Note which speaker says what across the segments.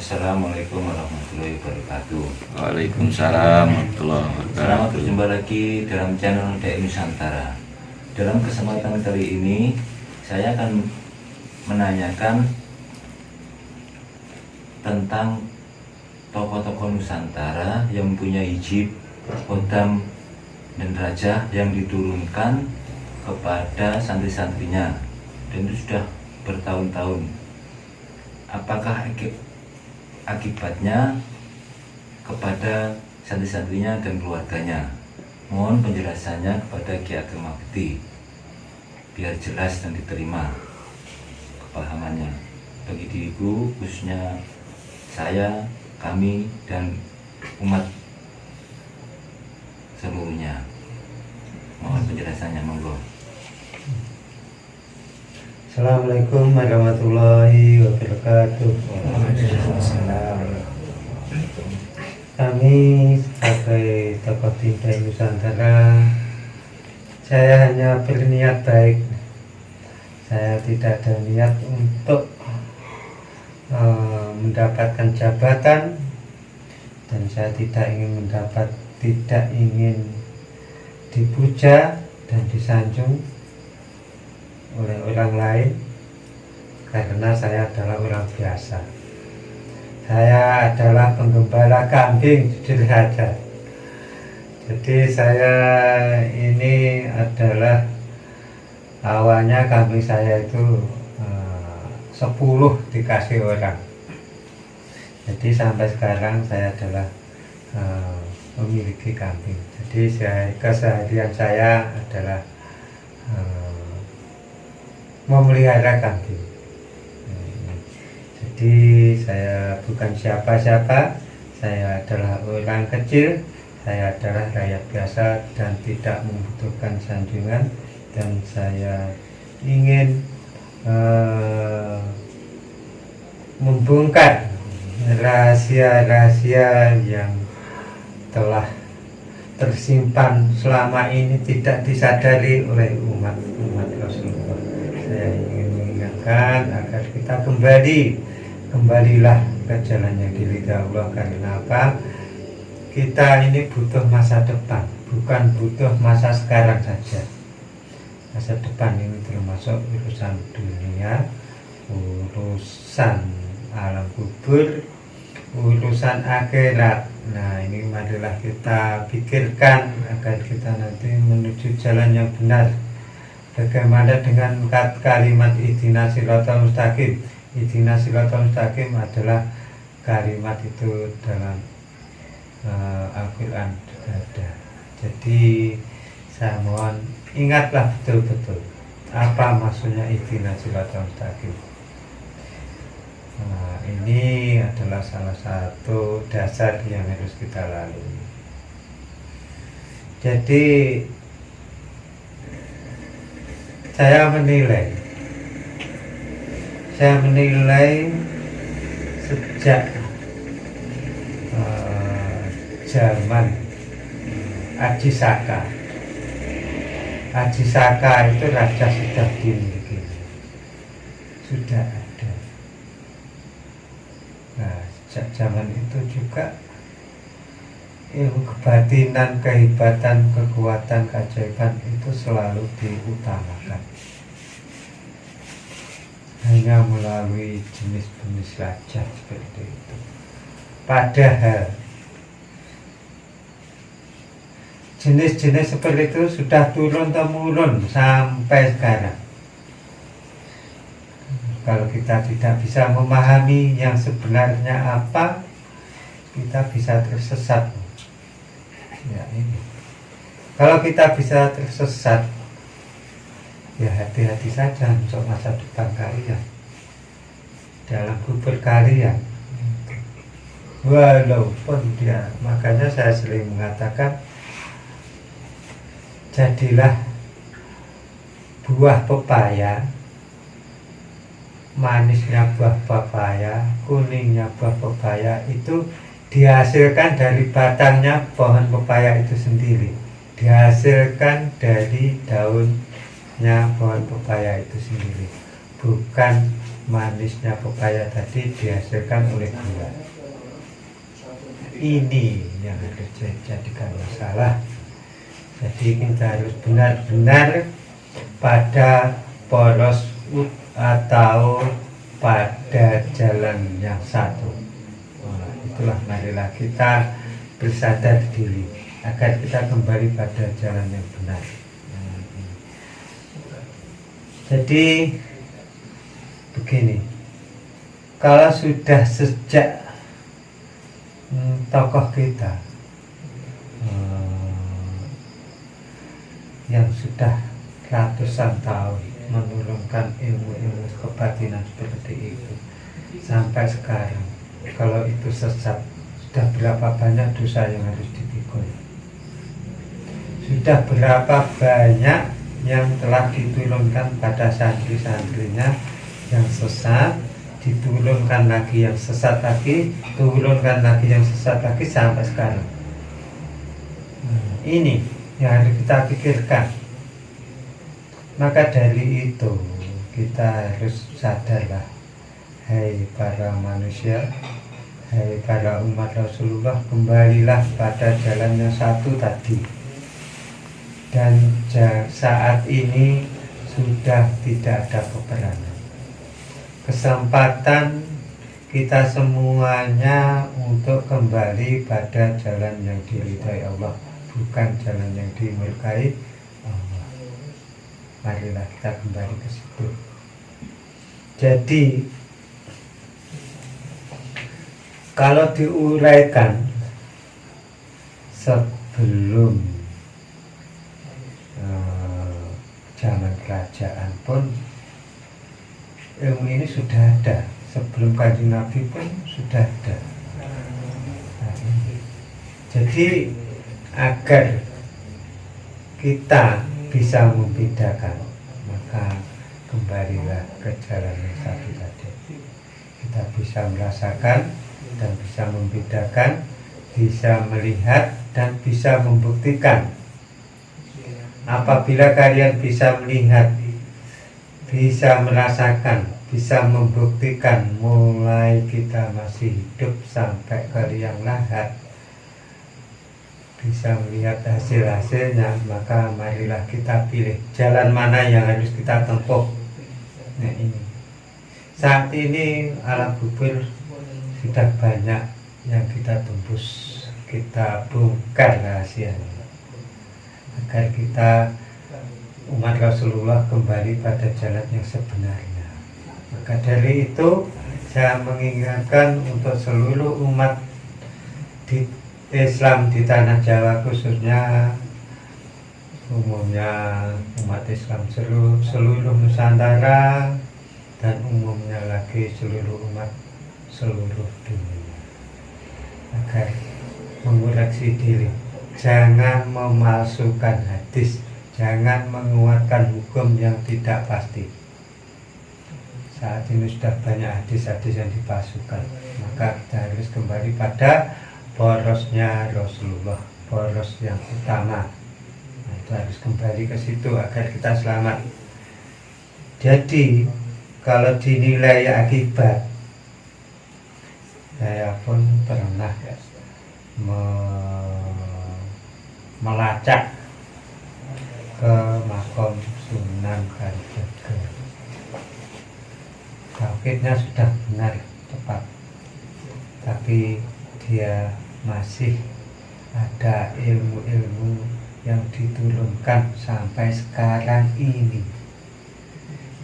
Speaker 1: Assalamualaikum warahmatullahi wabarakatuh.
Speaker 2: Waalaikumsalam warahmatullahi wabarakatuh.
Speaker 1: Selamat berjumpa lagi dalam channel DI Nusantara. Dalam kesempatan kali ini saya akan menanyakan tentang tokoh-tokoh Nusantara yang mempunyai hijab, kodam, dan raja yang diturunkan kepada santri-santrinya, dan itu sudah bertahun-tahun. Apakah akibatnya kepada santri-santrinya dan keluarganya? Mohon penjelasannya kepada Ki Ageng Mahfudzi biar jelas dan diterima kepahamannya bagi diriku, khususnya saya, kami, dan umat seluruhnya. Mohon penjelasannya, monggo.
Speaker 3: Assalamualaikum warahmatullahi wabarakatuh. Kami sebagai tokoh DI Nusantara, saya hanya berniat baik. Saya tidak ada niat untuk mendapatkan jabatan, dan saya tidak ingin dipuja dan disanjung oleh orang lain, karena saya adalah orang biasa. Saya adalah penggembala kambing, jujur saja. Jadi saya ini adalah awalnya kambing saya itu 10 dikasih orang. Jadi sampai sekarang saya adalah memiliki kambing. Jadi keseharian saya adalah memelihara kambing. Jadi saya bukan siapa-siapa, saya adalah orang kecil, saya adalah rakyat biasa dan tidak membutuhkan sanjungan, dan saya ingin membongkar rahasia-rahasia yang telah tersimpan selama ini tidak disadari oleh umat Rasulullah. Saya ingin mengingatkan agar kita kembalilah ke jalan yang diridhai Allah. Karena apa? Kita ini butuh masa depan, bukan butuh masa sekarang saja. Masa depan ini termasuk urusan dunia, urusan alam kubur, urusan akhirat. Nah, ini marilah kita pikirkan agar kita nanti menuju jalan yang benar. Bagaimana dengan kalimat ihdinas siratal mustaqim? Ihdinas siratal mustaqim adalah kalimat itu dalam Al-Quran juga ada. Jadi saya mohon ingatlah betul-betul apa maksudnya ihdinas siratal mustaqim. Ini adalah salah satu dasar yang harus kita lalui. Jadi saya menilai sejak zaman Aji Saka itu raja sudah dimiliki, sudah ada. Nah, sejak zaman itu juga ilmu kebatinan, kehebatan, kekuatan, keajaiban itu selalu diutamakan. Hanya melalui jenis-jenis raja seperti itu. Padahal jenis-jenis seperti itu sudah turun-temurun sampai sekarang. Kalau kita tidak bisa memahami yang sebenarnya apa, kita bisa tersesat. Ya, ini. Kalau kita bisa tersesat, ya hati-hati saja untuk masa depan kalian dalam kubur kalian. Walaupun dia, makanya saya sering mengatakan, jadilah buah pepaya, manisnya buah pepaya, kuningnya buah pepaya itu dihasilkan dari batangnya pohon pepaya itu sendiri, dihasilkan dari daunnya pohon pepaya itu sendiri, bukan manisnya pepaya tadi dihasilkan oleh gula. Ini yang harus dijadikan masalah. Jadi kita harus benar-benar pada poros atau pada jalan yang satu. Itulah marilah kita bersadar diri agar kita kembali pada jalan yang benar. Jadi begini, kalau sudah sejak tokoh kita yang sudah ratusan tahun menurunkan ilmu-ilmu kebatinan seperti itu sampai sekarang, kalau itu sesat, sudah berapa banyak dosa yang harus dipikul, sudah berapa banyak yang telah diturunkan pada santri-santrinya yang sesat, diturunkan lagi yang sesat lagi, turunkan lagi yang sesat lagi sampai sekarang. Ini yang harus kita pikirkan. Maka dari itu kita harus sadarlah, hai para manusia, hai para umat Rasulullah, kembalilah pada jalan yang satu tadi. Dan saat ini sudah tidak ada peperangan. Kesempatan kita semuanya untuk kembali pada jalan yang diridhai Allah, bukan jalan yang dimurkai Allah. Marilah kita kembali ke situ. Jadi kalau diuraikan sebelum zaman kerajaan pun ilmu ini sudah ada, sebelum Kanjeng Nabi pun sudah ada. Jadi agar kita bisa membedakan, maka kembalilah ke jalan yang satu tadi. Kita bisa merasakan dan bisa membedakan, bisa melihat dan bisa membuktikan. Apabila kalian bisa melihat, bisa merasakan, bisa membuktikan, mulai kita masih hidup sampai ke liang lahat, bisa melihat hasil-hasilnya, maka marilah kita pilih jalan mana yang harus kita tempuh. Nah ini, saat ini alam kubur sudah banyak yang kita tembus, kita bongkar rahasianya, agar kita umat Rasulullah kembali pada jalan yang sebenarnya. Maka dari itu saya mengingatkan untuk seluruh umat di Islam di tanah Jawa, khususnya umumnya umat Islam seluruh Nusantara, dan umumnya lagi seluruh umat seluruh dunia, agar mengoreksi diri, jangan memalsukan hadis, jangan menguatkan hukum yang tidak pasti. Saat ini sudah banyak hadis-hadis yang dipalsukan, maka kita harus kembali pada porosnya Rasulullah, poros yang utama. Nah, itu harus kembali ke situ agar kita selamat. Jadi kalau dinilai akibat, saya pun pernah melacak ke makom Sunan Kalijaga. Tauhidnya sudah benar, tepat, tapi dia masih ada ilmu-ilmu yang diturunkan sampai sekarang ini.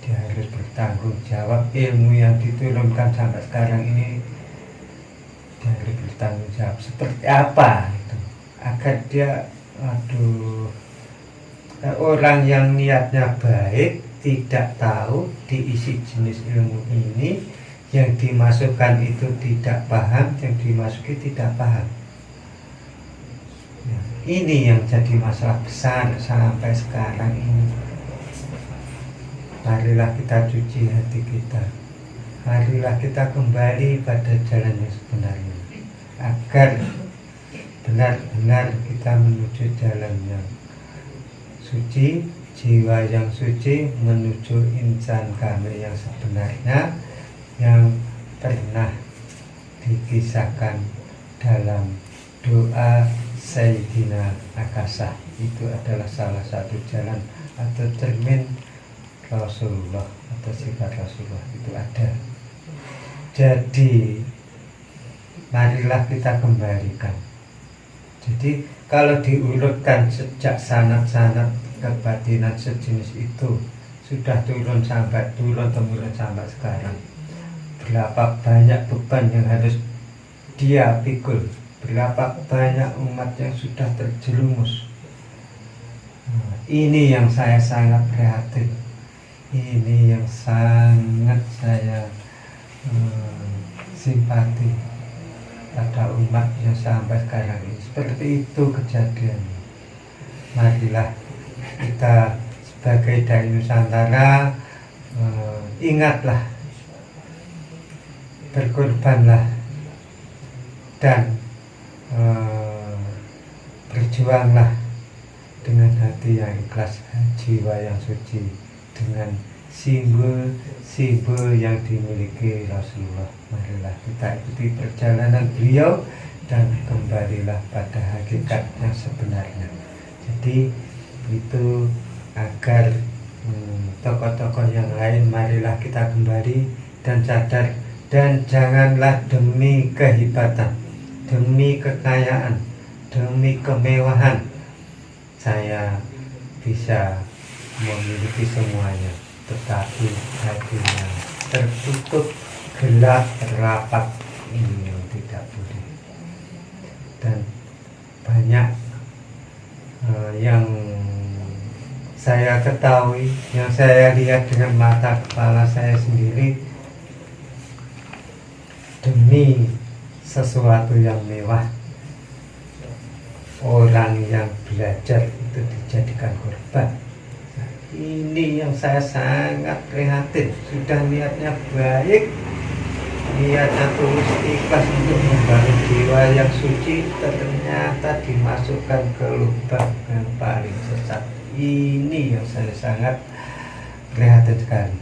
Speaker 3: Dia harus bertanggung jawab, ilmu yang diturunkan sampai sekarang ini dia harus bertanggung jawab seperti apa itu, agar dia orang yang niatnya baik tidak tahu diisi jenis ilmu ini, yang dimasukkan itu tidak paham, yang dimasuki tidak paham. Nah, ini yang jadi masalah besar sampai sekarang ini. Marilah kita cuci hati kita, marilah kita kembali pada jalan yang sebenarnya, agar benar-benar kita menuju jalan yang suci, jiwa yang suci, menuju insan kamil yang sebenarnya, yang pernah dikisahkan dalam doa Sayyidina Akasah. Itu adalah salah satu jalan atau cermin Rasulullah atau sifat Rasulullah itu ada. Jadi marilah kita kembalikan. Jadi kalau diurutkan sejak sanad-sanad kebatinan sejenis itu sudah turun temurun sampai sekarang, berapa banyak beban yang harus dia pikul, berapa banyak umat yang sudah terjerumus. Ini yang saya sangat prihatin, ini yang sangat saya simpati pada umat yang sampai sekarang ini. Seperti itu kejadiannya. Marilah kita sebagai Dai Nusantara ingatlah, berkorbanlah, dan berjuanglah dengan hati yang ikhlas, jiwa yang suci, dengan simbol-simbol yang dimiliki Rasulullah. Marilah kita ikuti perjalanan beliau dan kembalilah pada hakikat yang sebenarnya. Jadi itu agar tokoh-tokoh yang lain, marilah kita kembali dan sadar, dan janganlah demi kehebatan, demi kekayaan, demi kemewahan saya bisa memiliki semuanya, tetapi hatinya tertutup, gelap, rapat. Ini yang tidak boleh. Dan banyak yang saya ketahui, yang saya lihat dengan mata kepala saya sendiri, demi sesuatu yang mewah, orang yang belajar itu dijadikan korban. Ini yang saya sangat prihatin. Sudah niatnya baik, niatnya tulus ikhlas untuk membangun jiwa yang suci, ternyata dimasukkan ke lubang yang paling sesat. Ini yang saya sangat prihatin sekali.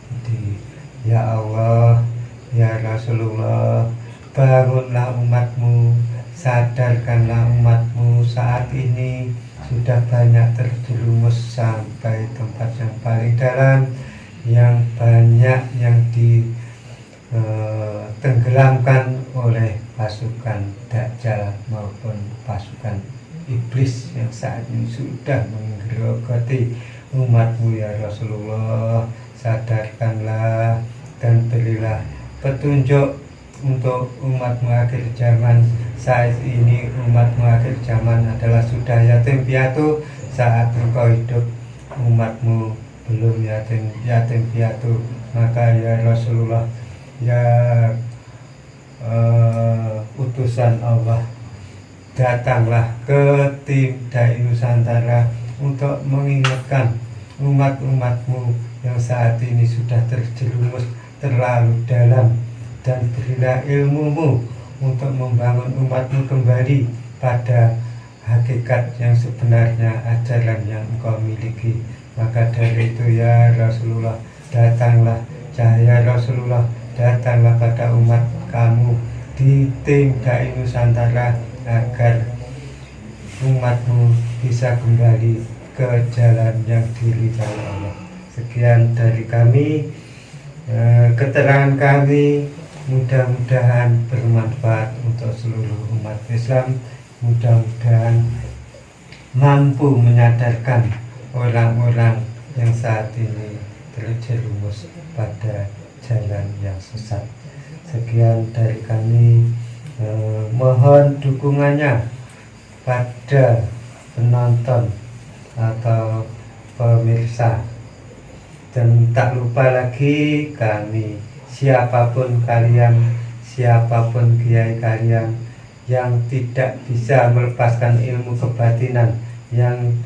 Speaker 3: Jadi, ya Allah, ya Rasulullah, bangunlah umatmu, sadarkanlah umatmu. Saat ini sudah banyak terjerumus sampai tempat yang paling dalam, yang banyak yang ditenggelamkan oleh pasukan Dajjal maupun pasukan iblis yang saat ini sudah menggerogoti umatmu. Ya Rasulullah, sadarkanlah dan berilah petunjuk untuk umatmu akhir zaman. Saat ini umatmu akhir zaman adalah sudah yatim piatu. Saat engkau hidup, umatmu belum yatim piatu. Maka ya Rasulullah, ya utusan Allah, datanglah ke tim Dai Nusantara untuk mengingatkan umat-umatmu yang saat ini sudah terjerumus terlalu dalam, dan berilah ilmumu untuk membangun umatmu kembali pada hakikat yang sebenarnya, ajaran yang engkau miliki. Maka dari itu ya Rasulullah, datanglah cahaya Rasulullah, datanglah pada umat kamu di tim Dai Nusantara agar umatmu bisa kembali ke jalan yang diridhai Allah. Sekian dari kami, keterangan kami mudah-mudahan bermanfaat untuk seluruh umat Islam. Mudah-mudahan mampu menyadarkan orang-orang yang saat ini terjerumus pada jalan yang sesat. Sekian dari kami, mohon dukungannya pada penonton atau pemirsa. Dan tak lupa lagi kami, siapapun kalian, siapapun kiai kalian yang tidak bisa melepaskan ilmu kebatinan, yang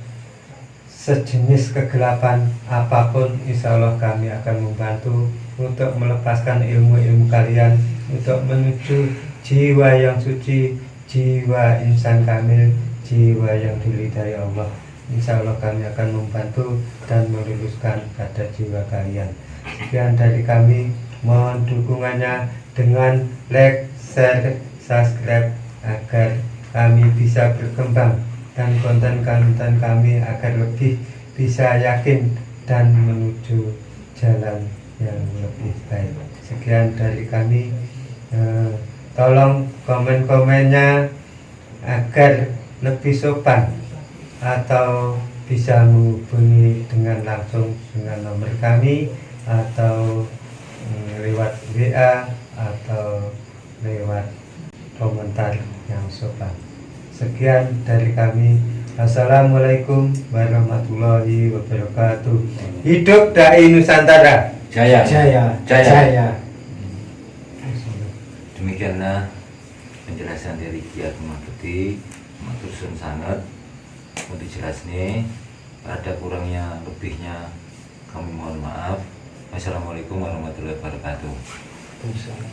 Speaker 3: sejenis kegelapan apapun, insya Allah kami akan membantu untuk melepaskan ilmu-ilmu kalian, untuk menuju jiwa yang suci, jiwa insan kamil, jiwa yang diridhai Allah. Insya Allah kami akan membantu dan meluluskan pada jiwa kalian. Sekian dari kami. Mohon dukungannya dengan like, share, subscribe agar kami bisa berkembang dan konten-konten kami agar lebih bisa yakin dan menuju jalan yang lebih baik. Sekian dari kami. Tolong komen-komennya agar lebih sopan, atau bisa menghubungi dengan langsung dengan nomor kami, atau lewat WA, atau lewat komentar yang sopan. Sekian dari kami. Assalamualaikum warahmatullahi wabarakatuh. Hidup Dai Nusantara.
Speaker 1: Jaya.
Speaker 4: Jaya,
Speaker 1: Jaya.
Speaker 4: jaya.
Speaker 1: Demikianlah penjelasan dari Ki Ageng Putih, matur suwun sanget. Untuk jelasnya, ada kurangnya lebihnya kami mohon maaf. Wassalamualaikum warahmatullahi wabarakatuh.
Speaker 4: Insya Allah.